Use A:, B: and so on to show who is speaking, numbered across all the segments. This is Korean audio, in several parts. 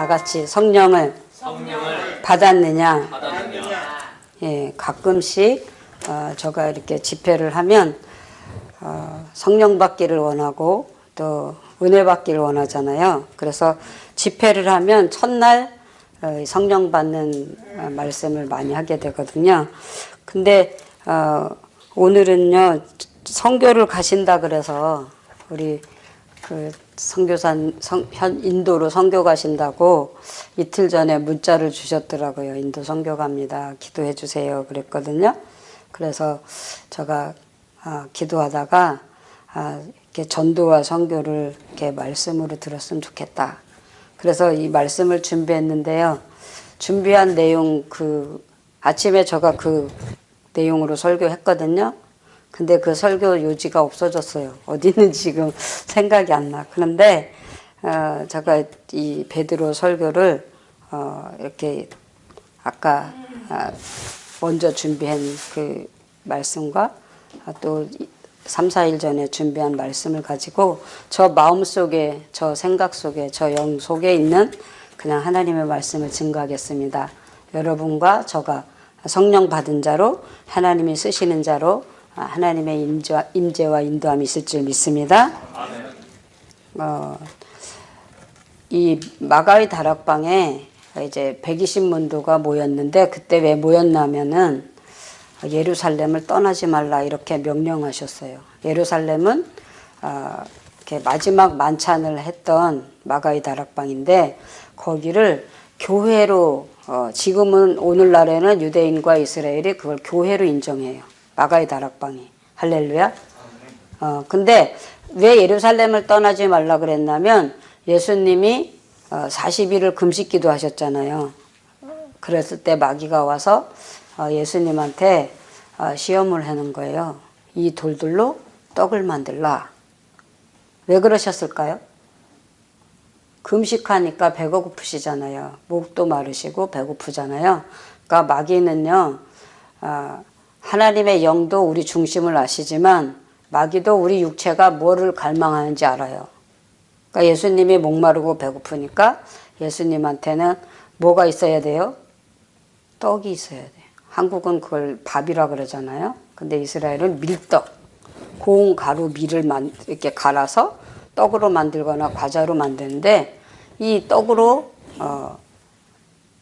A: 같이 성령을 받았느냐. 예, 가끔씩 제가 이렇게 집회를 하면 성령 받기를 원하고 또 은혜 받기를 원하잖아요. 그래서 집회를 하면 첫날 성령 받는 말씀을 많이 하게 되거든요. 근데 오늘은요, 선교를 가신다 그래서 우리 그 선교사님 인도로 선교 가신다고 이틀 전에 문자를 주셨더라고요. 인도 선교 갑니다. 기도해 주세요. 그랬거든요. 그래서 제가 기도하다가 이렇게 전도와 선교를 이렇게 말씀으로 들었으면 좋겠다. 그래서 이 말씀을 준비했는데요. 준비한 내용 아침에 제가 그 내용으로 설교했거든요. 근데 그 설교 요지가 없어졌어요. 어디 있는지 지금 생각이 안 나. 그런데 제가 이 베드로 설교를 이렇게 아까 먼저 준비한 그 말씀과 또 3, 4일 전에 준비한 말씀을 가지고 저 마음속에, 저 생각 속에, 저 영 속에 있는 그냥 하나님의 말씀을 증거하겠습니다. 여러분과 저가 성령 받은 자로 하나님이 쓰시는 자로 하나님의 임재와 인도함이 있을 줄 믿습니다. 이 마가의 다락방에 이제 120문도가 모였는데 그때 왜 모였냐면은 예루살렘을 떠나지 말라 이렇게 명령하셨어요. 예루살렘은 이렇게 마지막 만찬을 했던 마가의 다락방인데 거기를 교회로 지금은 오늘날에는 유대인과 이스라엘이 그걸 교회로 인정해요. 마가의 다락방이. 할렐루야. 근데 왜 예루살렘을 떠나지 말라 그랬냐면 예수님이 40일을 금식기도 하셨잖아요. 그랬을 때 마귀가 와서 예수님한테 시험을 하는 거예요. 이 돌들로 떡을 만들라. 왜 그러셨을까요? 금식하니까 배가 고프시잖아요. 목도 마르시고 배고프잖아요. 그러니까 마귀는요, 하나님의 영도 우리 중심을 아시지만 마귀도 우리 육체가 뭐를 갈망하는지 알아요. 그러니까 예수님이 목마르고 배고프니까 예수님한테는 뭐가 있어야 돼요? 떡이 있어야 돼요. 한국은 그걸 밥이라 그러잖아요. 근데 이스라엘은 밀떡, 고운 가루 밀을 이렇게 갈아서 떡으로 만들거나 과자로 만드는데 이 떡으로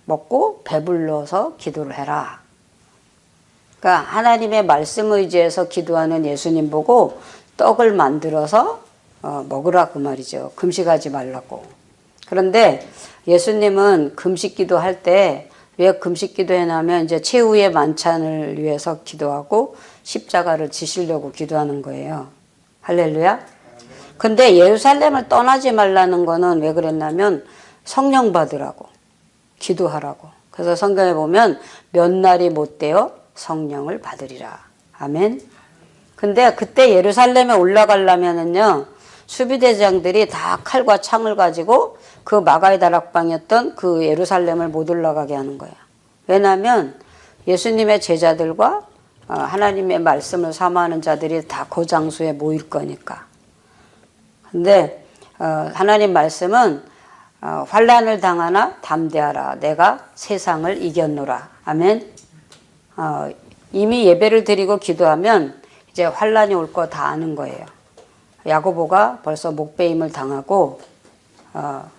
A: 먹고 배불러서 기도를 해라. 그러니까 하나님의 말씀 의지해서 기도하는 예수님 보고 떡을 만들어서 먹으라 그 말이죠. 금식하지 말라고. 그런데 예수님은 금식기도 할 때 왜 금식기도 해냐면 이제 최후의 만찬을 위해서 기도하고 십자가를 지시려고 기도하는 거예요. 할렐루야. 근데 예루살렘을 떠나지 말라는 거는 왜 그랬냐면 성령 받으라고, 기도하라고. 그래서 성경에 보면 몇 날이 못 되어 성령을 받으리라. 아멘. 근데 그때 예루살렘에 올라가려면은요, 수비대장들이 다 칼과 창을 가지고 그 마가의 다락방이었던 그 예루살렘을 못 올라가게 하는 거야. 왜냐하면 예수님의 제자들과 하나님의 말씀을 사모하는 자들이 다 그 장소에 모일 거니까. 근데 하나님 말씀은 환난을 당하나 담대하라. 내가 세상을 이겼노라. 아멘. 이미 예배를 드리고 기도하면 이제 환난이 올 거 다 아는 거예요. 야고보가 벌써 목베임을 당하고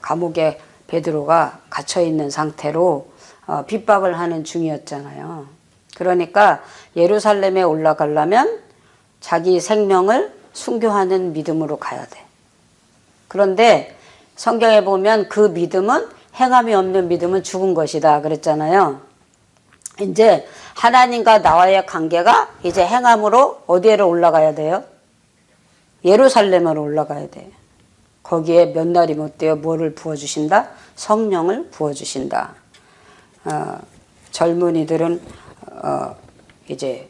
A: 감옥에 베드로가 갇혀있는 상태로 핍박을 하는 중이었잖아요. 그러니까 예루살렘에 올라가려면 자기 생명을 순교하는 믿음으로 가야 돼. 그런데 성경에 보면 그 믿음은 행함이 없는 믿음은 죽은 것이다 그랬잖아요. 이제 하나님과 나와의 관계가 이제 행함으로 어디로 올라가야 돼요? 예루살렘으로 올라가야 돼요. 거기에 몇 날이 못 되어 뭐를 부어주신다? 성령을 부어주신다. 젊은이들은 이제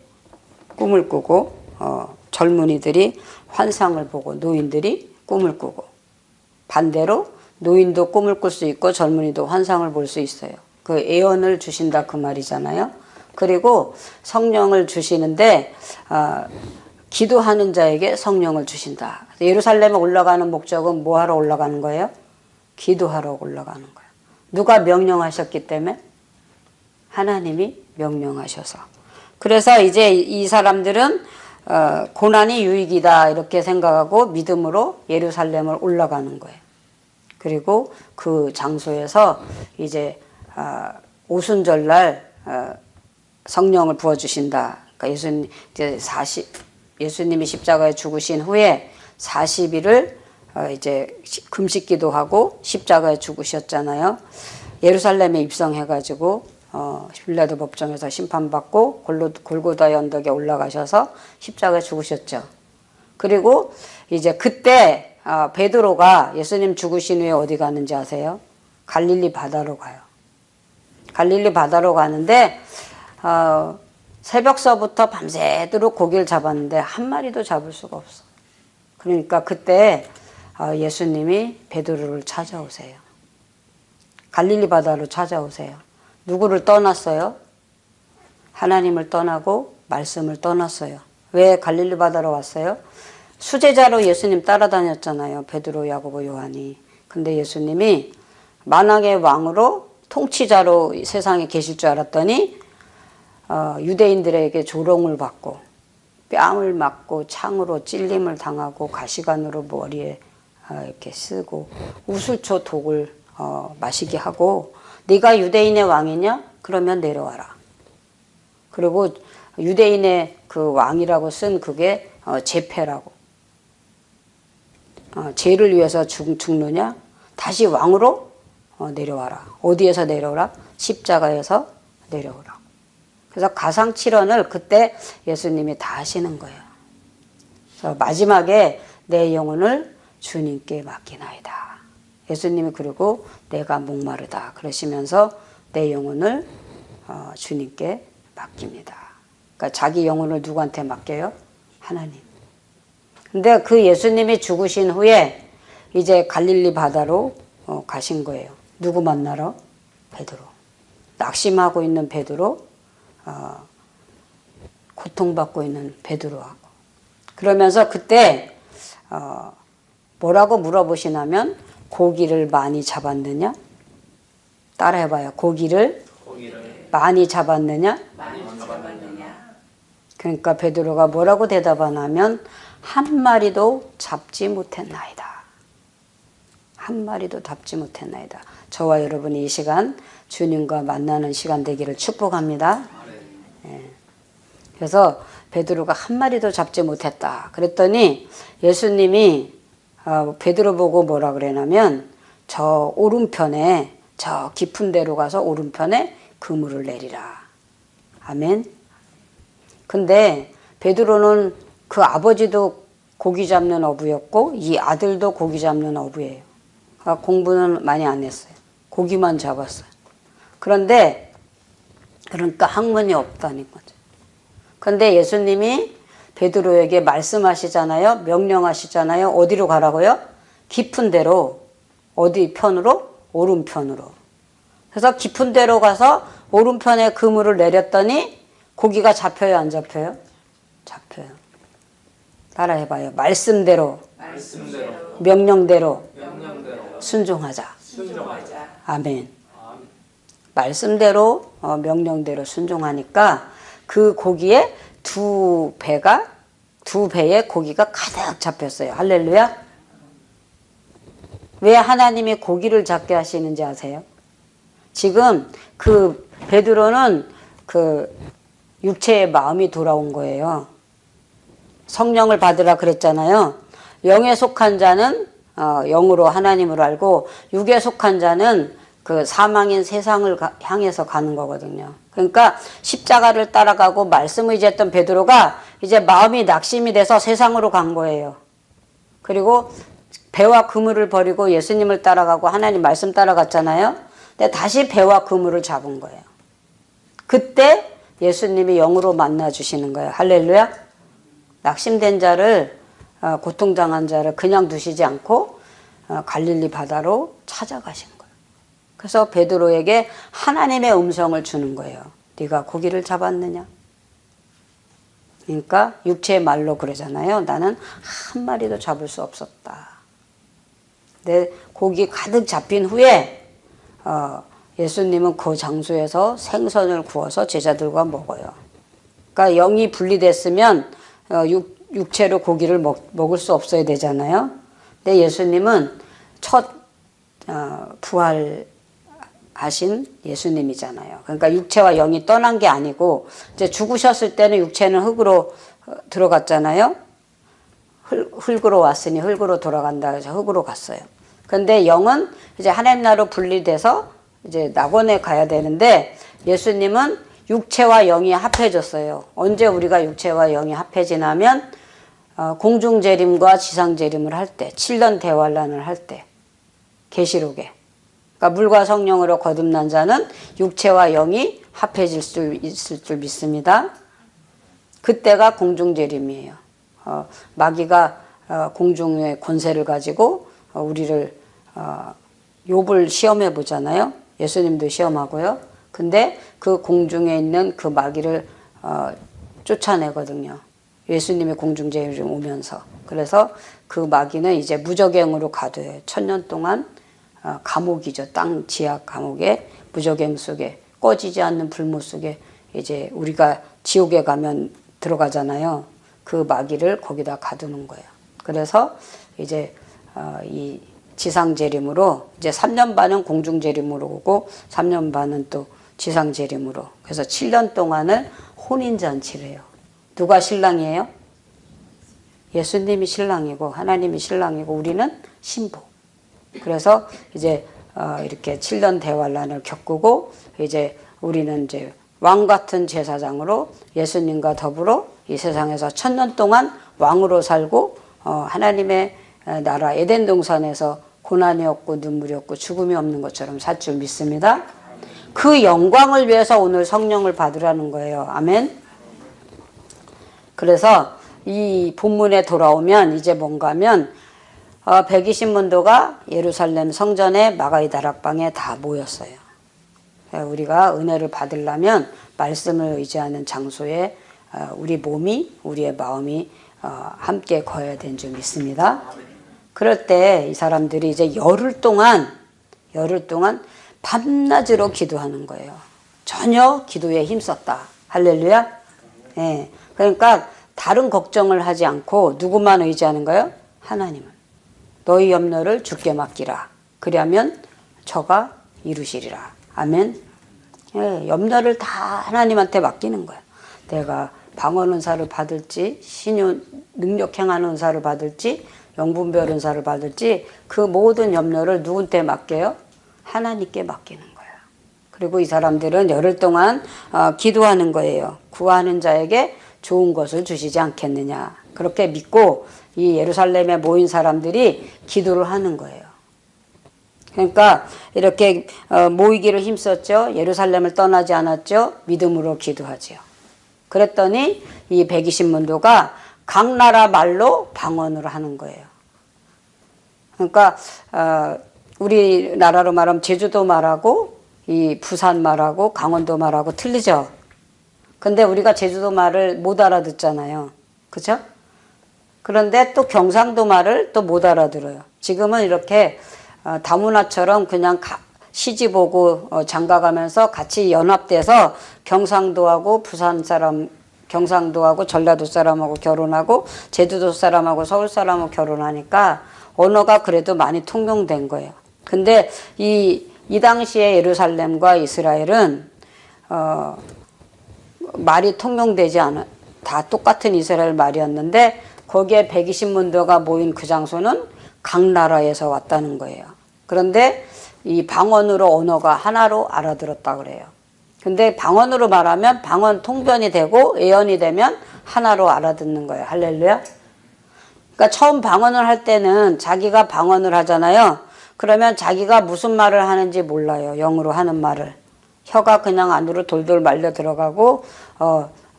A: 꿈을 꾸고 젊은이들이 환상을 보고 노인들이 꿈을 꾸고 반대로 노인도 꿈을 꿀 수 있고 젊은이도 환상을 볼 수 있어요. 그 예언을 주신다 그 말이잖아요. 그리고 성령을 주시는데 기도하는 자에게 성령을 주신다. 예루살렘에 올라가는 목적은 뭐 하러 올라가는 거예요? 기도하러 올라가는 거예요. 누가 명령하셨기 때문에? 하나님이 명령하셔서. 그래서 이제 이 사람들은 고난이 유익이다 이렇게 생각하고 믿음으로 예루살렘을 올라가는 거예요. 그리고 그 장소에서 이제 오순절날 성령을 부어주신다. 그러니까 예수님이 십자가에 죽으신 후에 40일을 이제 금식 기도하고 십자가에 죽으셨잖아요. 예루살렘에 입성해가지고 빌라도 법정에서 심판받고 골고다 언덕에 올라가셔서 십자가에 죽으셨죠. 그리고 이제 그때 베드로가 예수님 죽으신 후에 어디 가는지 아세요? 갈릴리 바다로 가요. 갈릴리 바다로 가는데 새벽서부터 밤새도록 고기를 잡았는데 한 마리도 잡을 수가 없어. 그러니까 그때 예수님이 베드로를 찾아오세요. 갈릴리 바다로 찾아오세요. 누구를 떠났어요? 하나님을 떠나고 말씀을 떠났어요. 왜 갈릴리 바다로 왔어요? 수제자로 예수님 따라다녔잖아요. 베드로, 야고보, 요한이. 근데 예수님이 만왕의 왕으로 통치자로 세상에 계실 줄 알았더니 유대인들에게 조롱을 받고 뺨을 맞고 창으로 찔림을 당하고 가시관으로 머리에 이렇게 쓰고 우슬초 독을 마시게 하고 네가 유대인의 왕이냐? 그러면 내려와라. 그리고 유대인의 그 왕이라고 쓴 그게 제패라고. 죄를 위해서 죽느냐? 다시 왕으로 내려와라. 어디에서 내려오라? 십자가에서 내려오라. 그래서 가상칠언을 그때 예수님이 다 하시는 거예요. 그래서 마지막에 내 영혼을 주님께 맡기나이다. 예수님이 그리고 내가 목마르다 그러시면서 내 영혼을 주님께 맡깁니다. 그러니까 자기 영혼을 누구한테 맡겨요? 하나님. 근데 그 예수님이 죽으신 후에 이제 갈릴리 바다로 가신 거예요. 누구 만나러? 베드로. 낙심하고 있는 베드로, 고통받고 있는 베드로하고. 그러면서 그때 뭐라고 물어보시냐면 고기를 많이 잡았느냐? 따라해봐요. 고기를 많이 잡았느냐? 그러니까 베드로가 뭐라고 대답하냐면 한 마리도 잡지 못했나이다. 한 마리도 잡지 못했나이다. 저와 여러분이 이 시간 주님과 만나는 시간 되기를 축복합니다. 예. 그래서 베드로가 한 마리도 잡지 못했다. 그랬더니 예수님이 베드로 보고 뭐라 그러냐면 저 오른편에 저 깊은 데로 가서 오른편에 그물을 내리라. 아멘. 근데 베드로는 그 아버지도 고기 잡는 어부였고 이 아들도 고기 잡는 어부예요. 공부는 많이 안 했어요. 고기만 잡았어요. 그런데 그러니까 학문이 없다는 거죠. 그런데 예수님이 베드로에게 말씀하시잖아요. 명령하시잖아요. 어디로 가라고요? 깊은 데로. 어디 편으로? 오른편으로. 그래서 깊은 데로 가서 오른편에 그물을 내렸더니 고기가 잡혀요, 안 잡혀요? 잡혀요. 따라해봐요. 말씀대로. 명령대로. 순종하자. 아멘. 말씀대로 명령대로 순종하니까 그 고기에 두 배의 고기가 가득 잡혔어요. 할렐루야. 왜 하나님이 고기를 잡게 하시는지 아세요? 지금 그 베드로는 그 육체의 마음이 돌아온 거예요. 성령을 받으라 그랬잖아요. 영에 속한 자는 영으로 하나님을 알고 육에 속한 자는 그 사망인 세상을 향해서 가는 거거든요. 그러니까 십자가를 따라가고 말씀을 의지했던 베드로가 이제 마음이 낙심이 돼서 세상으로 간 거예요. 그리고 배와 그물을 버리고 예수님을 따라가고 하나님 말씀 따라갔잖아요. 근데 다시 배와 그물을 잡은 거예요. 그때 예수님이 영으로 만나 주시는 거예요. 할렐루야. 낙심된 자를 고통당한 자를 그냥 두시지 않고 갈릴리 바다로 찾아가신 거예요. 그래서 베드로에게 하나님의 음성을 주는 거예요. 네가 고기를 잡았느냐? 그러니까 육체의 말로 그러잖아요. 나는 한 마리도 잡을 수 없었다. 내 고기 가득 잡힌 후에 예수님은 그 장소에서 생선을 구워서 제자들과 먹어요. 그러니까 영이 분리됐으면 육체로 고기를 먹을 수 없어야 되잖아요. 근데 예수님은 첫 부활하신 예수님이잖아요. 그러니까 육체와 영이 떠난 게 아니고 이제 죽으셨을 때는 육체는 흙으로 들어갔잖아요. 흙으로 왔으니 흙으로 돌아간다 해서 흙으로 갔어요. 그런데 영은 이제 하나님 나라로 분리돼서 이제 낙원에 가야 되는데 예수님은 육체와 영이 합해졌어요. 언제 우리가 육체와 영이 합해지냐면 공중재림과 지상재림을 할 때, 7년 대환란을 할 때, 계시록에. 그러니까 물과 성령으로 거듭난 자는 육체와 영이 합해질 수 있을 줄 믿습니다. 그때가 공중재림이에요. 마귀가 공중의 권세를 가지고 우리를 욥을 시험해 보잖아요. 예수님도 시험하고요. 근데 그 공중에 있는 그 마귀를 쫓아내거든요. 예수님의 공중재림이 오면서. 그래서 그 마귀는 이제 무저갱으로 가둬요. 1000년 동안 감옥이죠. 땅 지하 감옥에 무저갱 속에 꺼지지 않는 불못 속에 이제 우리가 지옥에 가면 들어가잖아요. 그 마귀를 거기다 가두는 거예요. 그래서 이제 이 지상재림으로 이제 3년 반은 공중재림으로 오고 3년 반은 또 지상재림으로. 그래서 7년 동안을 혼인잔치를 해요. 누가 신랑이에요? 예수님이 신랑이고 하나님이 신랑이고 우리는 신부. 그래서 이제 이렇게 7년 대환란을 겪고 이제 우리는 이제 왕 같은 제사장으로 예수님과 더불어 이 세상에서 1000년 동안 왕으로 살고 하나님의 나라 에덴 동산에서 고난이 없고 눈물이 없고 죽음이 없는 것처럼 살 줄 믿습니다. 그 영광을 위해서 오늘 성령을 받으라는 거예요. 아멘. 그래서 이 본문에 돌아오면 이제 뭔가 하면 120문도가 예루살렘 성전의 마가이 다락방에 다 모였어요. 우리가 은혜를 받으려면 말씀을 의지하는 장소에 우리 몸이 우리의 마음이 함께 거해야 되는 줄 믿습니다. 그럴 때 이 사람들이 이제 열흘 동안 밤낮으로 기도하는 거예요. 전혀 기도에 힘썼다. 할렐루야. 예. 그러니까 다른 걱정을 하지 않고 누구만 의지하는 거예요? 하나님을. 너희 염려를 주께 맡기라. 그러면 저가 이루시리라. 아멘. 예, 염려를 다 하나님한테 맡기는 거야. 내가 방언 은사를 받을지 신유 능력 행하는 은사를 받을지 영분별 은사를 받을지 그 모든 염려를 누구한테 맡겨요? 하나님께 맡기는 거야. 그리고 이 사람들은 열흘 동안 기도하는 거예요. 구하는 자에게 좋은 것을 주시지 않겠느냐. 그렇게 믿고 이 예루살렘에 모인 사람들이 기도를 하는 거예요. 그러니까 이렇게 모이기를 힘썼죠. 예루살렘을 떠나지 않았죠. 믿음으로 기도하죠. 그랬더니 이 120문도가 각 나라 말로 방언을 하는 거예요. 그러니까 우리나라로 말하면 제주도 말하고 이 부산 말하고 강원도 말하고 틀리죠. 근데 우리가 제주도 말을 못 알아듣잖아요. 그죠? 그런데 또 경상도 말을 또 못 알아들어요. 지금은 이렇게 다문화처럼 그냥 시집 오고 장가가면서 같이 연합돼서 경상도하고 부산 사람, 경상도하고 전라도 사람하고 결혼하고 제주도 사람하고 서울 사람하고 결혼하니까 언어가 그래도 많이 통용된 거예요. 근데 이 당시에 예루살렘과 이스라엘은 말이 통용되지 않아. 다 똑같은 이스라엘 말이었는데 거기에 120문도가 모인 그 장소는 각 나라에서 왔다는 거예요. 그런데 이 방언으로 언어가 하나로 알아들었다 그래요. 근데 방언으로 말하면 방언 통변이 되고 예언이 되면 하나로 알아듣는 거예요. 할렐루야. 그러니까 처음 방언을 할 때는 자기가 방언을 하잖아요. 그러면 자기가 무슨 말을 하는지 몰라요. 영으로 하는 말을. 혀가 그냥 안으로 돌돌 말려 들어가고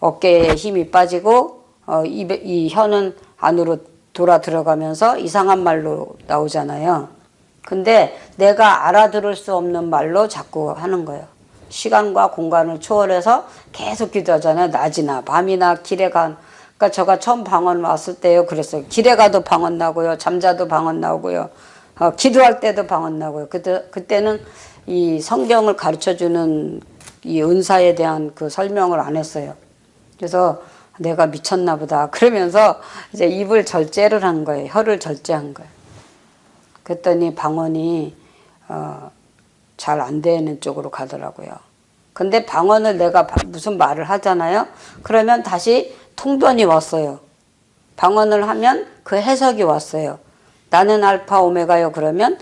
A: 어깨에 힘이 빠지고 이 혀는 안으로 돌아 들어가면서 이상한 말로 나오잖아요. 근데 내가 알아들을 수 없는 말로 자꾸 하는 거예요. 시간과 공간을 초월해서 계속 기도하잖아요. 낮이나 밤이나 길에 가. 그러니까 제가 처음 방언 왔을 때요. 그랬어요. 길에 가도 방언 나고요. 잠자도 방언 나오고요. 기도할 때도 방언 나고요. 그때는 이 성경을 가르쳐주는 이 은사에 대한 그 설명을 안 했어요. 그래서 내가 미쳤나 보다 그러면서 이제 입을 절제를 한 거예요. 혀를 절제한 거예요. 그랬더니 방언이 잘 안 되는 쪽으로 가더라고요. 근데 방언을 내가 무슨 말을 하잖아요. 그러면 다시 통변이 왔어요. 방언을 하면 그 해석이 왔어요. 나는 알파 오메가요 그러면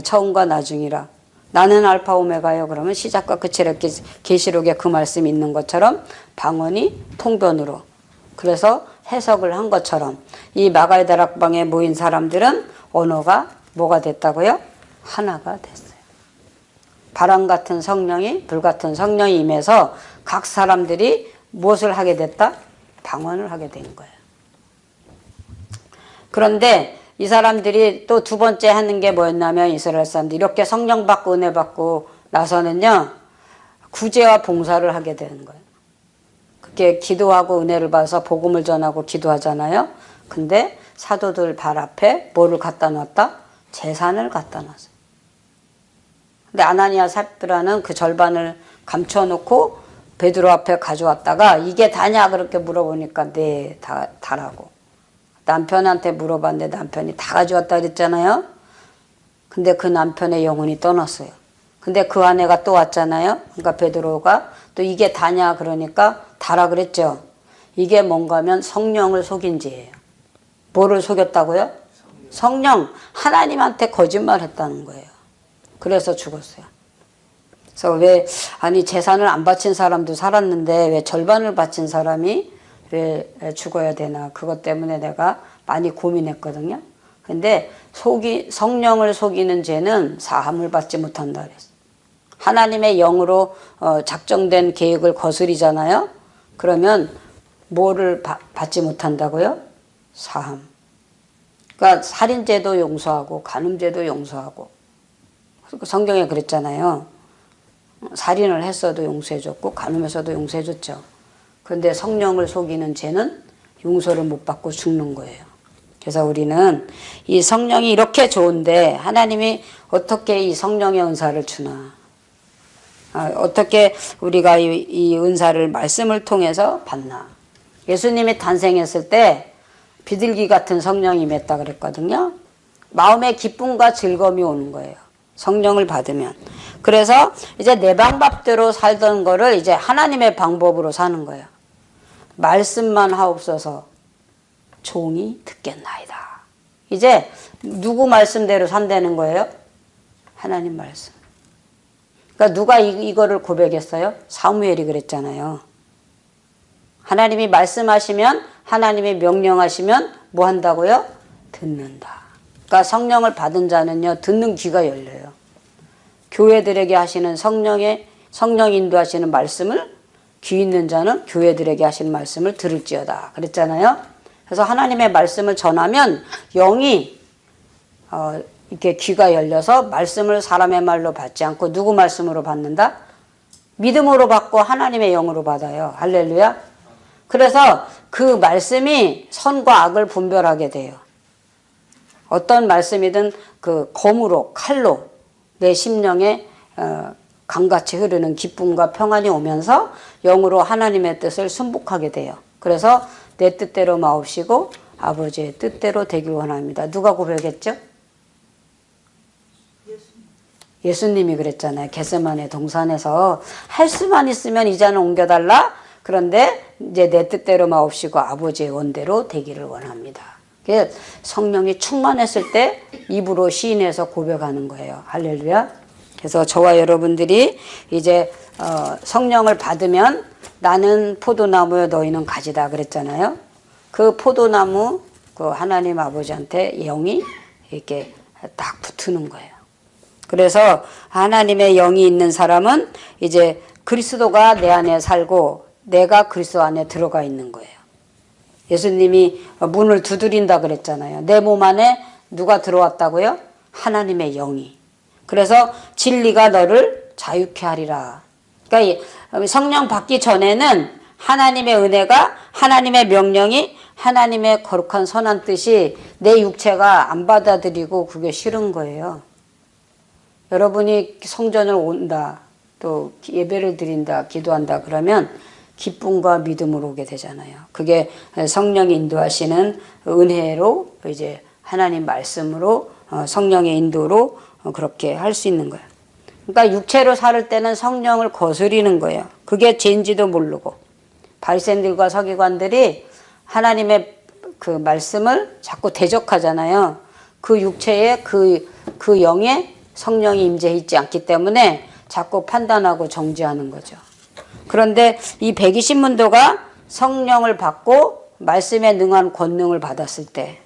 A: 처음과 나중이라. 나는 알파 오메가요 그러면 시작과 끝이라. 계시록에 그 말씀이 있는 것처럼 방언이 통변으로. 그래서 해석을 한 것처럼 이 마가의 다락방에 모인 사람들은 언어가 뭐가 됐다고요? 하나가 됐어요. 바람 같은 성령이 불 같은 성령이 임해서 각 사람들이 무엇을 하게 됐다? 방언을 하게 된 거예요. 그런데 이 사람들이 또 두 번째 하는 게 뭐였냐면 이스라엘 사람들이 이렇게 성령 받고 은혜 받고 나서는요. 구제와 봉사를 하게 되는 거예요. 그렇게 기도하고 은혜를 받아서 복음을 전하고 기도하잖아요. 근데 사도들 발 앞에 뭐를 갖다 놨다? 재산을 갖다 놨어요. 근데 아나니아 삽비라는 그 절반을 감춰놓고 베드로 앞에 가져왔다가 이게 다냐 그렇게 물어보니까 네, 다라고. 남편한테 물어봤는데 남편이 다 가져왔다 그랬잖아요. 근데 그 남편의 영혼이 떠났어요. 근데 그 아내가 또 왔잖아요. 그러니까 베드로가 또 이게 다냐 그러니까 다라 그랬죠. 이게 뭔가 하면 성령을 속인 죄예요. 뭐를 속였다고요? 성령. 하나님한테 거짓말했다는 거예요. 그래서 죽었어요. 그래서 왜 아니 재산을 안 바친 사람도 살았는데 왜 절반을 바친 사람이 왜 죽어야 되나. 그것 때문에 내가 많이 고민했거든요. 근데 성령을 속이는 죄는 사함을 받지 못한다 그랬어요. 하나님의 영으로 작정된 계획을 거스리잖아요. 그러면 뭐를 받지 못한다고요? 사함. 그러니까 살인죄도 용서하고 간음죄도 용서하고. 성경에 그랬잖아요. 살인을 했어도 용서해줬고 간음해서도 용서해줬죠. 그런데 성령을 속이는 죄는 용서를 못 받고 죽는 거예요. 그래서 우리는 이 성령이 이렇게 좋은데 하나님이 어떻게 이 성령의 은사를 주나. 어떻게 우리가 이 은사를 말씀을 통해서 받나. 예수님이 탄생했을 때 비둘기 같은 성령이 임했다 그랬거든요. 마음에 기쁨과 즐거움이 오는 거예요. 성령을 받으면. 그래서 이제 내 방법대로 살던 거를 이제 하나님의 방법으로 사는 거예요. 말씀만 하옵소서 종이 듣겠나이다. 이제 누구 말씀대로 산다는 거예요? 하나님 말씀. 그러니까 누가 이거를 고백했어요? 사무엘이 그랬잖아요. 하나님이 말씀하시면 하나님이 명령하시면 뭐 한다고요? 듣는다. 그러니까 성령을 받은 자는요 듣는 귀가 열려요. 교회들에게 하시는 성령 인도하시는 말씀을 귀 있는 자는 교회들에게 하시는 말씀을 들을지어다 그랬잖아요. 그래서 하나님의 말씀을 전하면 영이 이렇게 귀가 열려서 말씀을 사람의 말로 받지 않고 누구 말씀으로 받는다? 믿음으로 받고 하나님의 영으로 받아요. 할렐루야. 그래서 그 말씀이 선과 악을 분별하게 돼요. 어떤 말씀이든 그 검으로 칼로 내 심령에 강같이 흐르는 기쁨과 평안이 오면서 영으로 하나님의 뜻을 순복하게 돼요. 그래서 내 뜻대로 마옵시고 아버지의 뜻대로 되길 원합니다. 누가 고백했죠? 예수님이 그랬잖아요. 겟세마네 동산에서 할 수만 있으면 이 잔을 옮겨달라. 그런데 이제 내 뜻대로 마옵시고 아버지의 원대로 되기를 원합니다. 성령이 충만했을 때 입으로 시인해서 고백하는 거예요. 할렐루야. 그래서 저와 여러분들이 이제 성령을 받으면 나는 포도나무여 너희는 가지다 그랬잖아요. 그 포도나무 그 하나님 아버지한테 영이 이렇게 딱 붙는 거예요. 그래서 하나님의 영이 있는 사람은 이제 그리스도가 내 안에 살고 내가 그리스도 안에 들어가 있는 거예요. 예수님이 문을 두드린다 그랬잖아요. 내 몸 안에 누가 들어왔다고요? 하나님의 영이. 그래서 진리가 너를 자유케 하리라. 그러니까 성령 받기 전에는 하나님의 은혜가 하나님의 명령이 하나님의 거룩한 선한 뜻이 내 육체가 안 받아들이고 그게 싫은 거예요. 여러분이 성전을 온다, 또 예배를 드린다, 기도한다 그러면 기쁨과 믿음으로 오게 되잖아요. 그게 성령이 인도하시는 은혜로 이제 하나님 말씀으로 성령의 인도로 그렇게 할 수 있는 거예요. 그러니까 육체로 살 때는 성령을 거스리는 거예요. 그게 죄인지도 모르고 바리새인들과 서기관들이 하나님의 그 말씀을 자꾸 대적하잖아요. 그 육체에 그 영에 성령이 임재해 있지 않기 때문에 자꾸 판단하고 정죄하는 거죠. 그런데 이 120문도가 성령을 받고 말씀에 능한 권능을 받았을 때,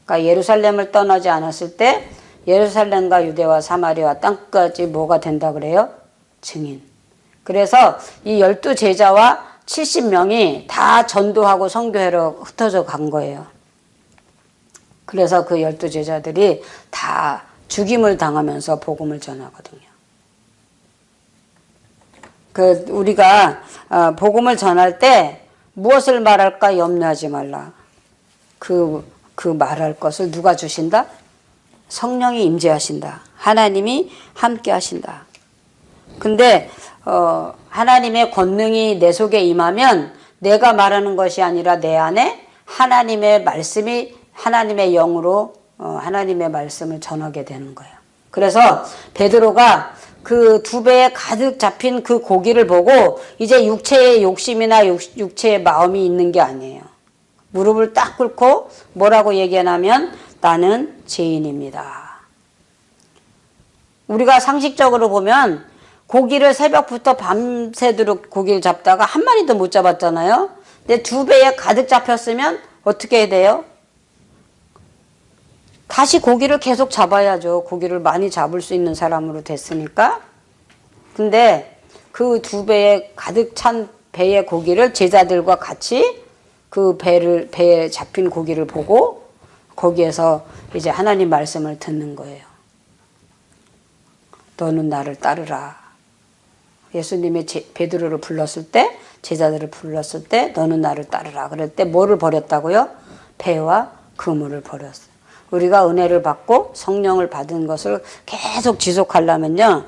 A: 그러니까 예루살렘을 떠나지 않았을 때 예루살렘과 유대와 사마리아 땅까지 뭐가 된다 그래요? 증인. 그래서 이 12제자와 70명이 다 전도하고 선교회로 흩어져 간 거예요. 그래서 그 12제자들이 다 죽임을 당하면서 복음을 전하거든요. 우리가 복음을 전할 때 무엇을 말할까 염려하지 말라. 그 말할 것을 누가 주신다? 성령이 임재하신다. 하나님이 함께 하신다. 근데 하나님의 권능이 내 속에 임하면 내가 말하는 것이 아니라 내 안에 하나님의 말씀이 하나님의 영으로 하나님의 말씀을 전하게 되는 거예요. 그래서 베드로가 그 2배에 가득 잡힌 그 고기를 보고 이제 육체의 욕심이나 육체의 마음이 있는 게 아니에요. 무릎을 딱 꿇고 뭐라고 얘기하냐면 나는 죄인입니다. 우리가 상식적으로 보면 고기를 새벽부터 밤새도록 고기를 잡다가 한 마리도 못 잡았잖아요. 근데 2배에 가득 잡혔으면 어떻게 해야 돼요? 다시 고기를 계속 잡아야죠. 고기를 많이 잡을 수 있는 사람으로 됐으니까. 근데 그 2배에 가득 찬 배의 고기를 제자들과 같이 그 배에 잡힌 고기를 보고 거기에서 이제 하나님 말씀을 듣는 거예요. 너는 나를 따르라. 예수님이 베드로를 불렀을 때, 제자들을 불렀을 때 너는 나를 따르라. 그럴 때 뭐를 버렸다고요? 배와 그물을 버렸어요. 우리가 은혜를 받고 성령을 받은 것을 계속 지속하려면요.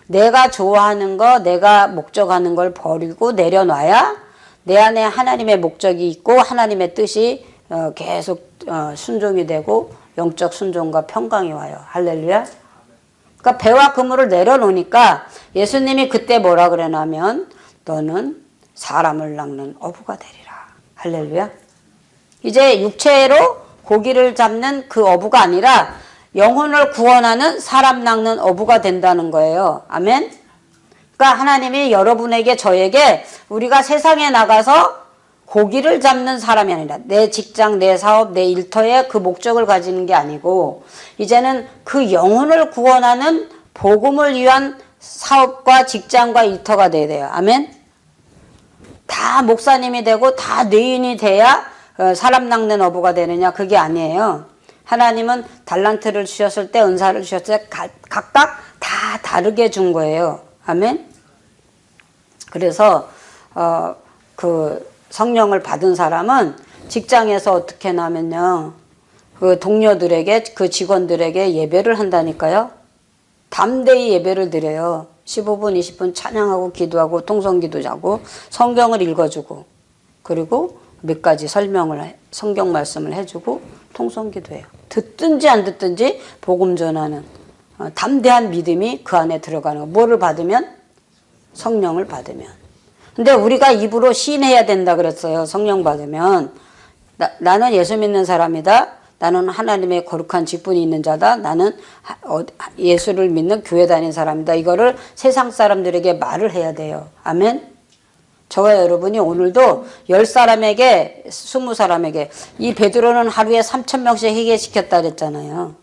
A: 내가 좋아하는 거, 내가 목적하는 걸 버리고 내려놔야 내 안에 하나님의 목적이 있고 하나님의 뜻이 계속 순종이 되고 영적 순종과 평강이 와요. 할렐루야. 그러니까 배와 그물을 내려놓으니까 예수님이 그때 뭐라 그러냐면 너는 사람을 낚는 어부가 되리라. 할렐루야. 이제 육체로 고기를 잡는 그 어부가 아니라 영혼을 구원하는 사람 낚는 어부가 된다는 거예요. 아멘. 그러니까 하나님이 여러분에게 저에게 우리가 세상에 나가서 고기를 잡는 사람이 아니라 내 직장, 내 사업, 내 일터에 그 목적을 가지는 게 아니고 이제는 그 영혼을 구원하는 복음을 위한 사업과 직장과 일터가 돼야 돼요. 아멘. 다 목사님이 되고 다 뇌인이 돼야 사람 낚는 어부가 되느냐? 그게 아니에요. 하나님은 달란트를 주셨을 때, 은사를 주셨을 때 각각 다 다르게 준 거예요. 아멘. 그래서 그 성령을 받은 사람은 직장에서 어떻게 하냐면요, 그 동료들에게, 그 직원들에게 예배를 한다니까요. 담대히 예배를 드려요. 15분, 20분 찬양하고 기도하고 통성기도 자고 성경을 읽어주고 그리고 몇 가지 설명을 성경 말씀을 해주고 통성기도해요. 듣든지 안 듣든지 복음 전하는 담대한 믿음이 그 안에 들어가는 거. 뭐를 받으면? 성령을 받으면. 근데 우리가 입으로 시인해야 된다 그랬어요. 성령 받으면. 나는 예수 믿는 사람이다. 나는 하나님의 거룩한 직분이 있는 자다. 나는 예수를 믿는 교회 다니는 사람이다. 이거를 세상 사람들에게 말을 해야 돼요. 아멘. 저와 여러분이 오늘도 10사람에게 20사람에게 이 베드로는 하루에 3,000명씩 회개시켰다 그랬잖아요.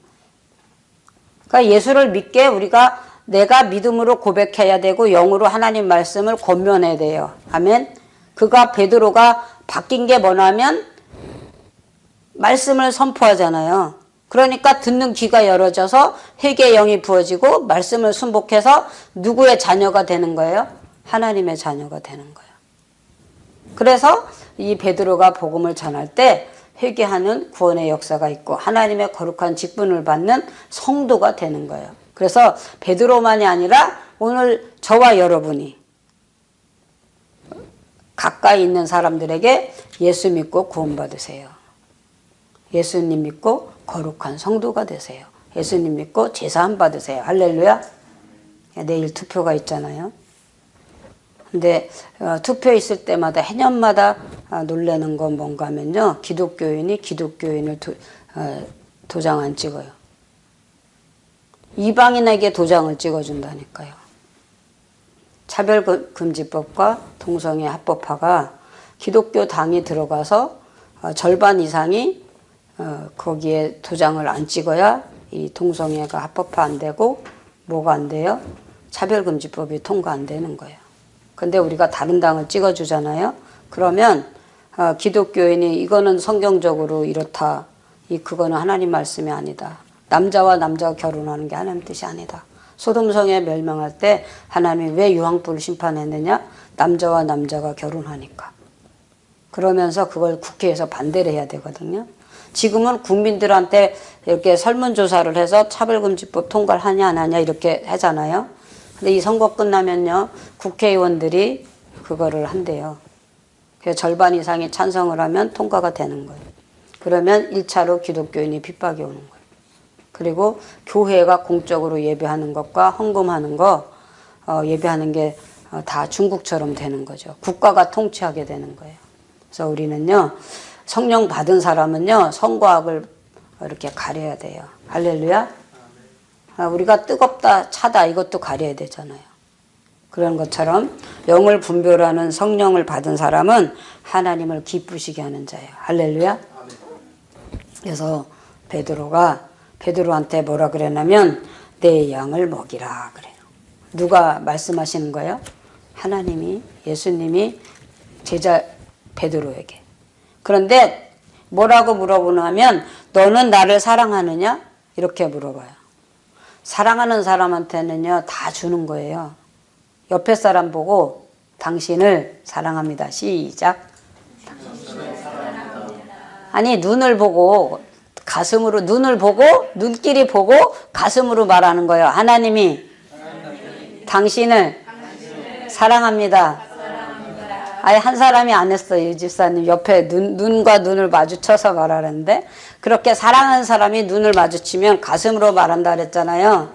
A: 그러니까 예수를 믿게 우리가 내가 믿음으로 고백해야 되고 영으로 하나님 말씀을 권면해야 돼요. 아멘. 그가 베드로가 바뀐 게 뭐냐면 말씀을 선포하잖아요. 그러니까 듣는 귀가 열어져서 회개의 영이 부어지고 말씀을 순복해서 누구의 자녀가 되는 거예요? 하나님의 자녀가 되는 거예요. 그래서 이 베드로가 복음을 전할 때 회개하는 구원의 역사가 있고 하나님의 거룩한 직분을 받는 성도가 되는 거예요. 그래서 베드로만이 아니라 오늘 저와 여러분이 가까이 있는 사람들에게 예수 믿고 구원받으세요. 예수님 믿고 거룩한 성도가 되세요. 예수님 믿고 제사함 받으세요. 할렐루야. 내일 투표가 있잖아요. 근데 투표 있을 때마다 해년마다 놀라는 건 뭔가 하면요. 기독교인이 기독교인을 도장 안 찍어요. 이방인에게 도장을 찍어준다니까요. 차별금지법과 동성애 합법화가 기독교 당이 들어가서 절반 이상이 거기에 도장을 안 찍어야 이 동성애가 합법화 안 되고 뭐가 안 돼요? 차별금지법이 통과 안 되는 거예요. 근데 우리가 다른 당을 찍어주잖아요. 그러면 기독교인이 이거는 성경적으로 이렇다. 그거는 하나님 말씀이 아니다. 남자와 남자가 결혼하는 게 하나님 뜻이 아니다. 소돔성애 멸망할 때 하나님이 왜 유황불을 심판했느냐? 남자와 남자가 결혼하니까. 그러면서 그걸 국회에서 반대를 해야 되거든요. 지금은 국민들한테 이렇게 설문조사를 해서 차별금지법 통과를 하냐 안 하냐 이렇게 하잖아요. 근데 이 선거 끝나면요. 국회의원들이 그거를 한대요. 그래서 절반 이상이 찬성을 하면 통과가 되는 거예요. 그러면 1차로 기독교인이 핍박이 오는 거예요. 그리고 교회가 공적으로 예배하는 것과 헌금하는 거 예배하는 게 다 중국처럼 되는 거죠. 국가가 통치하게 되는 거예요. 그래서 우리는요. 성령 받은 사람은요. 선과 악을 이렇게 가려야 돼요. 할렐루야. 우리가 뜨겁다 차다 이것도 가려야 되잖아요. 그런 것처럼 영을 분별하는 성령을 받은 사람은 하나님을 기쁘시게 하는 자예요. 할렐루야. 그래서 베드로한테 뭐라 그랬냐면 내 양을 먹이라 그래요. 누가 말씀하시는 거예요? 하나님이 예수님이 제자 베드로에게. 그런데 뭐라고 물어보냐면 너는 나를 사랑하느냐? 이렇게 물어봐요. 사랑하는 사람한테는요 다 주는 거예요. 옆에 사람 보고 당신을 사랑합니다. 시작. 아니 눈을 보고 가슴으로 눈을 보고 눈길이 보고 가슴으로 말하는 거예요. 하나님이 당신을 사랑합니다. 아예 한 사람이 안 했어요. 이 집사님 옆에 눈과 눈을 마주쳐서 말하는데 그렇게 사랑하는 사람이 눈을 마주치면 가슴으로 말한다 그랬잖아요.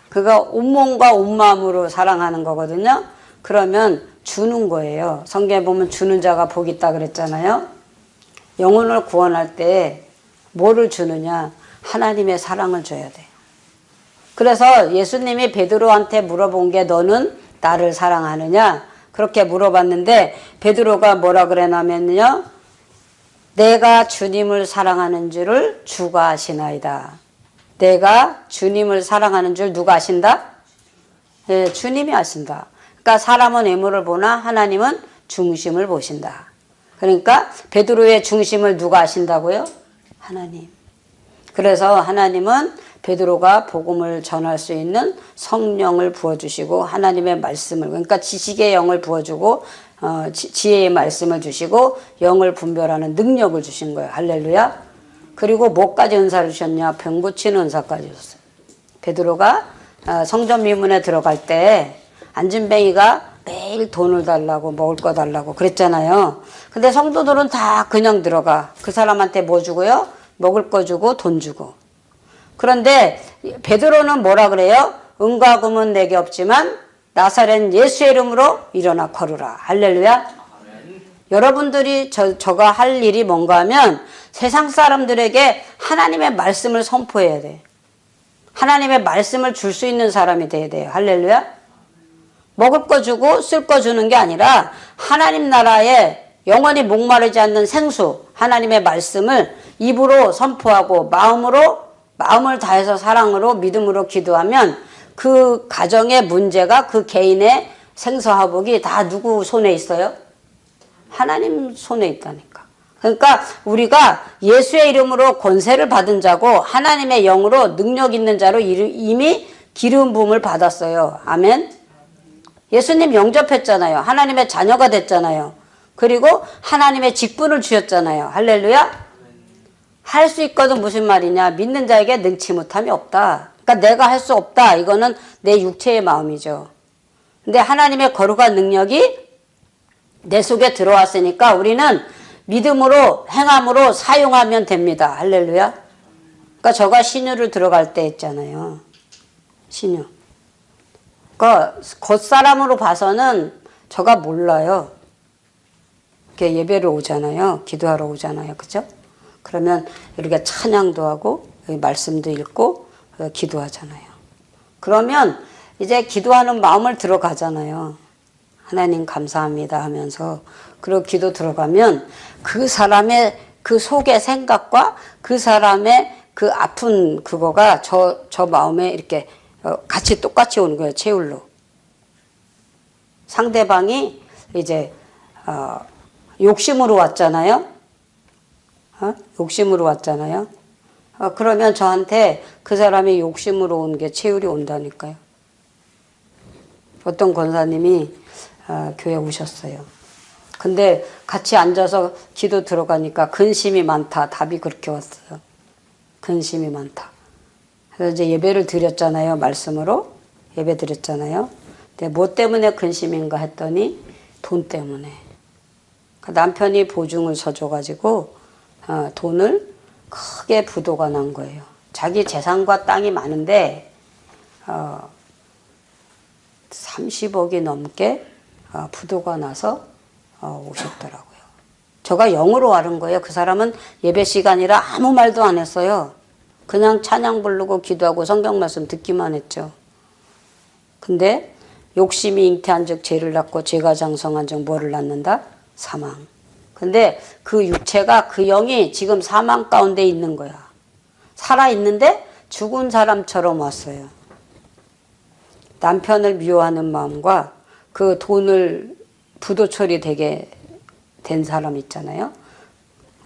A: 그거 온몸과 온마음으로 사랑하는 거거든요. 그러면 주는 거예요. 성경에 보면 주는 자가 복이 있다 그랬잖아요. 영혼을 구원할 때 뭐를 주느냐? 하나님의 사랑을 줘야 돼요. 그래서 예수님이 베드로한테 물어본 게 너는 나를 사랑하느냐? 그렇게 물어봤는데 베드로가 뭐라 그랬냐면요. 내가 주님을 사랑하는 줄을 주가 아시나이다. 내가 주님을 사랑하는 줄 누가 아신다? 네, 주님이 아신다. 그러니까 사람은 외모를 보나 하나님은 중심을 보신다. 그러니까 베드로의 중심을 누가 아신다고요? 하나님. 그래서 하나님은 베드로가 복음을 전할 수 있는 성령을 부어주시고 하나님의 말씀을 그러니까 지식의 영을 부어주고 지혜의 말씀을 주시고 영을 분별하는 능력을 주신 거예요. 할렐루야. 그리고 뭐까지 은사를 주셨냐? 병 고치는 은사까지 줬어요. 베드로가 성전 미문에 들어갈 때 안진뱅이가 매일 돈을 달라고 먹을 거 달라고 그랬잖아요. 근데 성도들은 다 그냥 들어가. 그 사람한테 뭐 주고요? 먹을 거 주고 돈 주고. 그런데 베드로는 뭐라 그래요? 은과 금은 내게 없지만 나사렛 예수의 이름으로 일어나 걸으라. 할렐루야. 아멘. 여러분들이 저가 할 일이 뭔가 하면 세상 사람들에게 하나님의 말씀을 선포해야 돼. 하나님의 말씀을 줄 수 있는 사람이 돼야 돼요. 할렐루야. 먹을 거 주고 쓸 거 주는 게 아니라 하나님 나라에 영원히 목마르지 않는 생수 하나님의 말씀을 입으로 선포하고 마음을 다해서 사랑으로 믿음으로 기도하면 그 가정의 문제가 그 개인의 생사화복이 다 누구 손에 있어요? 하나님 손에 있다니까. 그러니까 우리가 예수의 이름으로 권세를 받은 자고 하나님의 영으로 능력 있는 자로 이미 기름 부음을 받았어요. 아멘. 예수님 영접했잖아요. 하나님의 자녀가 됐잖아요. 그리고 하나님의 직분을 주셨잖아요. 할렐루야. 할 수 있거든 무슨 말이냐? 믿는 자에게 능치 못함이 없다. 그러니까 내가 할 수 없다. 이거는 내 육체의 마음이죠. 근데 하나님의 거룩한 능력이 내 속에 들어왔으니까 우리는 믿음으로 행함으로 사용하면 됩니다. 할렐루야. 그러니까 저가 신유를 들어갈 때 했잖아요. 신유. 그러니까 겉사람으로 봐서는 저가 몰라요. 이렇게 예배를 오잖아요. 기도하러 오잖아요. 그죠? 그러면 이렇게 찬양도 하고 말씀도 읽고 기도하잖아요. 그러면 이제 기도하는 마음을 들어가잖아요. 하나님 감사합니다 하면서. 그리고 기도 들어가면 그 사람의 그 속의 생각과 그 사람의 그 아픈 그거가 저 마음에 이렇게 같이 똑같이 오는 거예요. 채울로. 상대방이 이제 욕심으로 왔잖아요. 욕심으로 왔잖아요. 그러면 저한테 그 사람이 욕심으로 온 게 채울이 온다니까요. 어떤 권사님이 교회 오셨어요. 근데 같이 앉아서 기도 들어가니까 근심이 많다. 답이 그렇게 왔어요. 근심이 많다. 그래서 이제 예배를 드렸잖아요. 말씀으로. 예배 드렸잖아요. 근데 뭐 때문에 근심인가 했더니 돈 때문에. 남편이 보증을 서줘가지고 돈을 크게 부도가 난 거예요. 자기 재산과 땅이 많은데 30억이 넘게 부도가 나서 오셨더라고요. 저가 영으로 아는 거예요. 그 사람은 예배 시간이라 아무 말도 안 했어요. 그냥 찬양 부르고 기도하고 성경 말씀 듣기만 했죠. 근데 욕심이 잉태한 즉 죄를 낳고 죄가 장성한 즉 뭐를 낳는다? 사망. 근데 그 육체가 그 영이 지금 사망 가운데 있는 거야. 살아있는데 죽은 사람처럼 왔어요. 남편을 미워하는 마음과 그 돈을 부도 처리되게 된 사람 있잖아요.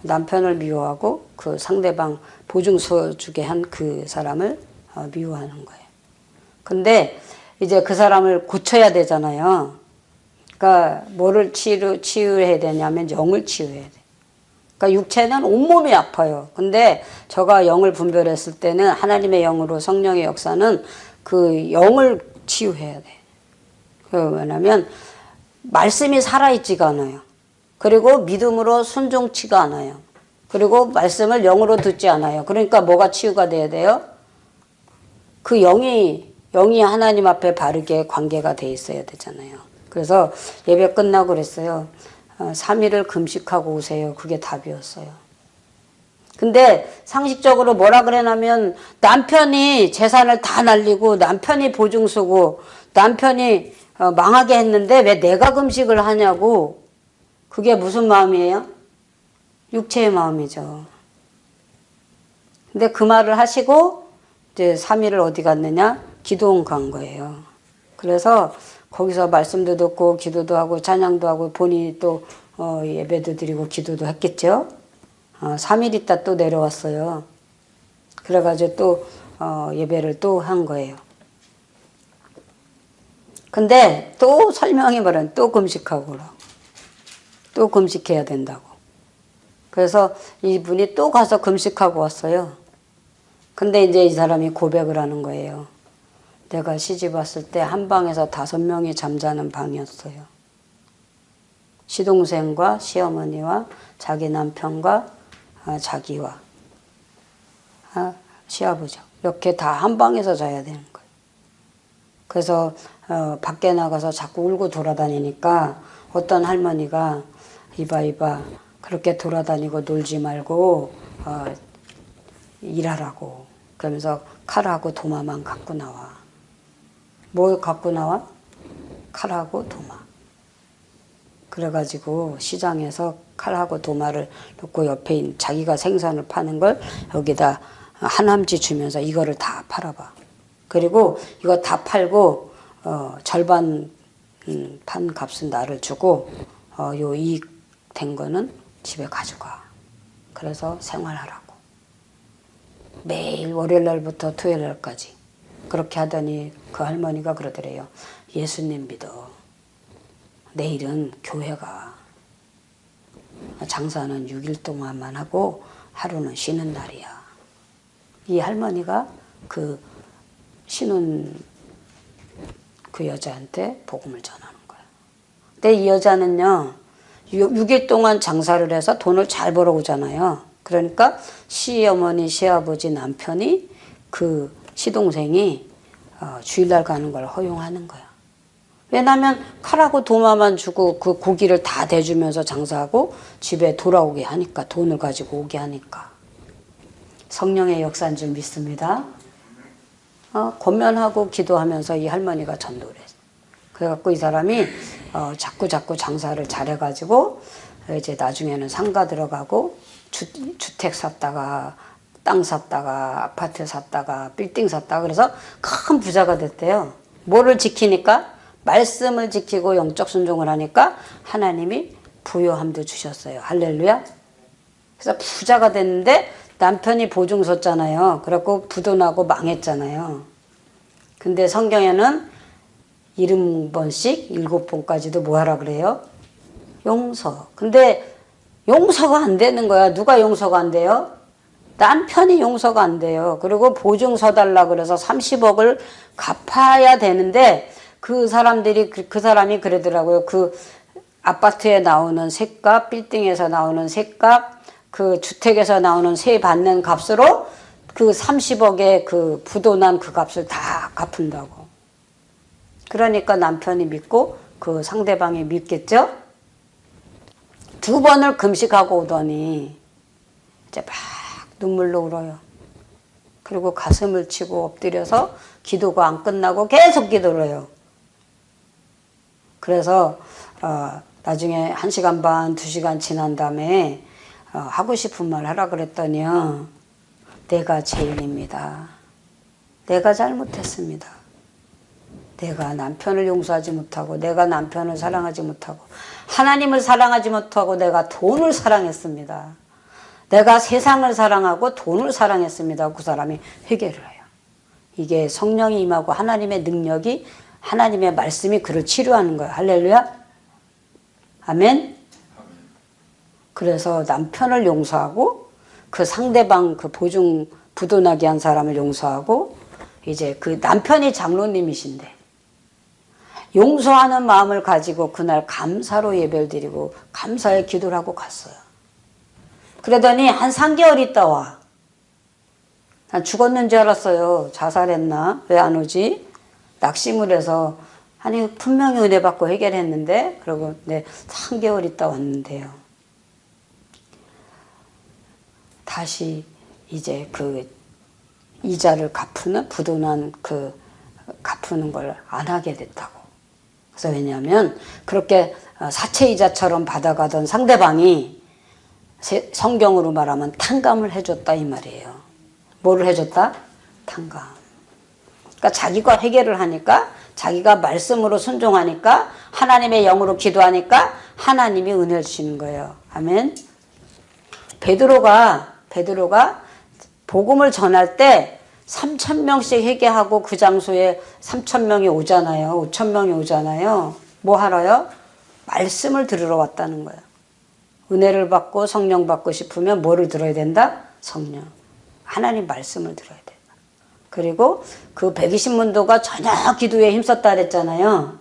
A: 남편을 미워하고 그 상대방 보증서 주게 한 그 사람을 미워하는 거예요. 근데 이제 그 사람을 고쳐야 되잖아요. 그러니까 뭐를 치유해야 되냐면 영을 치유해야 돼. 그러니까 육체는 온몸이 아파요. 근데 저가 영을 분별했을 때는 하나님의 영으로 성령의 역사는 그 영을 치유해야 돼. 왜냐면 말씀이 살아있지가 않아요. 그리고 믿음으로 순종치가 않아요. 그리고 말씀을 영으로 듣지 않아요. 그러니까 뭐가 치유가 돼야 돼요? 그 영이 하나님 앞에 바르게 관계가 돼 있어야 되잖아요. 그래서 예배 끝나고 그랬어요. 3일을 금식하고 오세요. 그게 답이었어요. 근데 상식적으로 뭐라 그래냐면 남편이 재산을 다 날리고 남편이 보증 서고 남편이 망하게 했는데 왜 내가 금식을 하냐고. 그게 무슨 마음이에요? 육체의 마음이죠. 근데 그 말을 하시고 이제 3일을 어디 갔느냐? 기도원 간 거예요. 그래서 거기서 말씀도 듣고 기도도 하고 찬양도 하고 본인이 또 예배도 드리고 기도도 했겠죠. 3일 있다 또 내려왔어요. 그래가지고 또 예배를 또 한 거예요. 근데 또 설명해버린 또 금식하고 그러고 또 금식해야 된다고. 그래서 이분이 또 가서 금식하고 왔어요. 근데 이제 이 사람이 고백을 하는 거예요. 내가 시집 왔을 때 한 방에서 5명이 잠자는 방이었어요. 시동생과 시어머니와 자기 남편과 자기와 시아버지 이렇게 다 한 방에서 자야 되는 거예요. 그래서 밖에 나가서 자꾸 울고 돌아다니니까 어떤 할머니가 이봐 그렇게 돌아다니고 놀지 말고 일하라고. 그러면서 칼하고 도마만 갖고 나와. 뭘 갖고 나와? 칼하고 도마. 그래가지고 시장에서 칼하고 도마를 놓고 옆에 있는 자기가 생선을 파는 걸 여기다 하남지 주면서 이거를 다 팔아봐. 그리고 이거 다 팔고 절반 판 값은 나를 주고 요 이익 된 거는 집에 가져가. 그래서 생활하라고. 매일 월요일 날부터 토요일 날까지 그렇게 하더니 그 할머니가 그러더래요. 예수님 믿어. 내일은 교회가 장사는 6일 동안만 하고 하루는 쉬는 날이야. 이 할머니가 그 신혼 그 여자한테 복음을 전하는 거야. 근데 이 여자는요 6일 동안 장사를 해서 돈을 잘 벌어오잖아요. 그러니까 시어머니, 시아버지, 남편이 그 시동생이 주일날 가는 걸 허용하는 거야. 왜냐하면 칼하고 도마만 주고 그 고기를 다 대주면서 장사하고 집에 돌아오게 하니까, 돈을 가지고 오게 하니까. 성령의 역사인 줄 믿습니다. 권면하고 기도하면서 이 할머니가 전도를 했어. 그래갖고 이 사람이 자꾸 장사를 잘해가지고 이제 나중에는 상가 들어가고 주택 샀다가 땅 샀다가 아파트 샀다가 빌딩 샀다가 그래서 큰 부자가 됐대요. 뭐를 지키니까? 말씀을 지키고 영적 순종을 하니까 하나님이 부요함도 주셨어요. 할렐루야. 그래서 부자가 됐는데 남편이 보증 섰잖아요. 그래갖고 부도나고 망했잖아요. 근데 성경에는 70번씩 7번까지도 뭐 하라 그래요? 용서. 근데 용서가 안 되는 거야. 누가 용서가 안 돼요? 남편이 용서가 안 돼요. 그리고 보증 서달라 그래서 30억을 갚아야 되는데 그 사람이 그러더라고요. 그 아파트에 나오는 세값, 빌딩에서 나오는 세값, 그 주택에서 나오는 세 받는 값으로 그 30억의 그 부도난 그 값을 다 갚는다고. 그러니까 남편이 믿고 그 상대방이 믿겠죠? 2번을 금식하고 오더니 이제 막 눈물로 울어요. 그리고 가슴을 치고 엎드려서 기도가 안 끝나고 계속 기도를 해요. 그래서 나중에 1시간 반, 2시간 지난 다음에 하고 싶은 말 하라 그랬더니요. 내가 죄인입니다. 내가 잘못했습니다. 내가 남편을 용서하지 못하고 내가 남편을 사랑하지 못하고 하나님을 사랑하지 못하고 내가 돈을 사랑했습니다. 내가 세상을 사랑하고 돈을 사랑했습니다. 그 사람이 회개를 해요. 이게 성령이 임하고 하나님의 능력이 하나님의 말씀이 그를 치료하는 거예요. 할렐루야. 아멘. 그래서 남편을 용서하고 그 상대방 그 보증 부도나게 한 사람을 용서하고 이제 그 남편이 장로님이신데 용서하는 마음을 가지고 그날 감사로 예배를 드리고 감사의 기도를 하고 갔어요. 그러더니 한 3개월 있다 와. 난 죽었는 줄 알았어요. 자살했나? 왜 안 오지? 낙심을 해서 아니 분명히 은혜 받고 해결했는데 그러고 네 3개월 있다 왔는데요. 다시 이제 그 이자를 갚는 부도난 그 갚는 걸 안 하게 됐다고. 그래서 왜냐하면 그렇게 사채이자처럼 받아가던 상대방이 성경으로 말하면 탕감을 해줬다 이 말이에요. 뭐를 해줬다? 탕감. 그러니까 자기가 회개를 하니까 자기가 말씀으로 순종하니까 하나님의 영으로 기도하니까 하나님이 은혜를 주시는 거예요. 아멘. 베드로가 복음을 전할 때 3,000명씩 회개하고 그 장소에 3,000명이 오잖아요. 5,000명이 오잖아요. 뭐 하러요? 말씀을 들으러 왔다는 거예요. 은혜를 받고 성령 받고 싶으면 뭐를 들어야 된다? 성령. 하나님 말씀을 들어야 된다. 그리고 그 120문도가 전혀 기도에 힘썼다 그랬잖아요.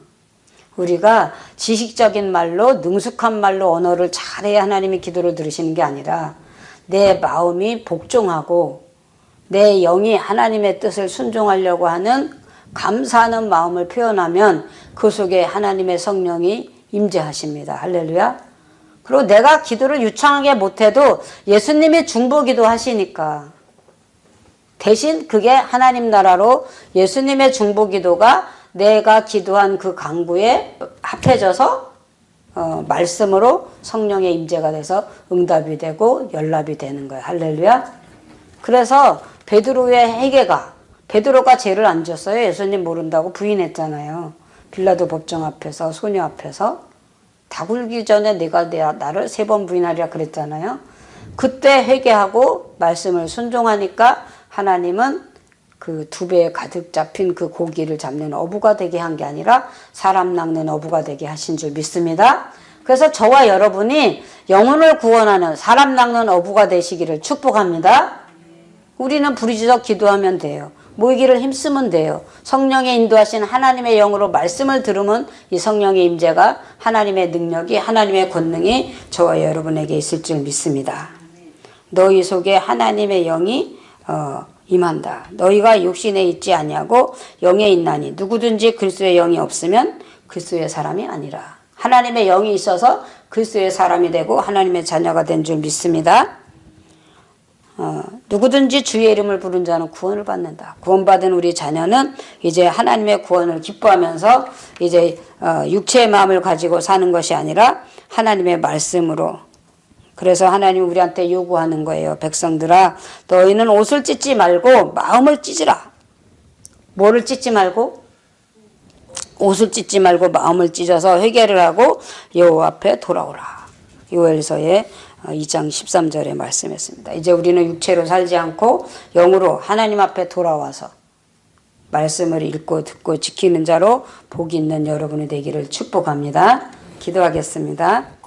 A: 우리가 지식적인 말로 능숙한 말로 언어를 잘해야 하나님이 기도를 들으시는 게 아니라 내 마음이 복종하고 내 영이 하나님의 뜻을 순종하려고 하는 감사하는 마음을 표현하면 그 속에 하나님의 성령이 임재하십니다. 할렐루야. 그리고 내가 기도를 유창하게 못해도 예수님이 중보기도 하시니까 대신 그게 하나님 나라로 예수님의 중보기도가 내가 기도한 그 강구에 합해져서 말씀으로 성령의 임재가 돼서 응답이 되고 연락이 되는 거예요. 할렐루야. 그래서 베드로가 죄를 안 졌어요. 예수님 모른다고 부인했잖아요. 빌라도 법정 앞에서 소녀 앞에서 다 굴기 전에 내가 나를 3번 부인하리라 그랬잖아요. 그때 회개하고 말씀을 순종하니까 하나님은 그 2배에 가득 잡힌 그 고기를 잡는 어부가 되게 한 게 아니라 사람 낚는 어부가 되게 하신 줄 믿습니다. 그래서 저와 여러분이 영혼을 구원하는 사람 낚는 어부가 되시기를 축복합니다. 우리는 부르짖어 기도하면 돼요. 모이기를 힘쓰면 돼요. 성령의 인도하신 하나님의 영으로 말씀을 들으면 이 성령의 임재가 하나님의 능력이 하나님의 권능이 저와 여러분에게 있을 줄 믿습니다. 너희 속에 하나님의 영이 임한다. 너희가 육신에 있지 아니하고 영에 있나니 누구든지 그리스도의 영이 없으면 그리스도의 사람이 아니라. 하나님의 영이 있어서 그리스도의 사람이 되고 하나님의 자녀가 된 줄 믿습니다. 누구든지 주의 이름을 부른 자는 구원을 받는다. 구원받은 우리 자녀는 이제 하나님의 구원을 기뻐하면서 이제 육체의 마음을 가지고 사는 것이 아니라 하나님의 말씀으로. 그래서 하나님 우리한테 요구하는 거예요. 백성들아, 너희는 옷을 찢지 말고 마음을 찢으라. 뭐를 찢지 말고? 옷을 찢지 말고 마음을 찢어서 회개를 하고 여호와 앞에 돌아오라. 요엘서의 2장 13절에 말씀했습니다. 이제 우리는 육체로 살지 않고 영으로 하나님 앞에 돌아와서 말씀을 읽고 듣고 지키는 자로 복이 있는 여러분이 되기를 축복합니다. 기도하겠습니다.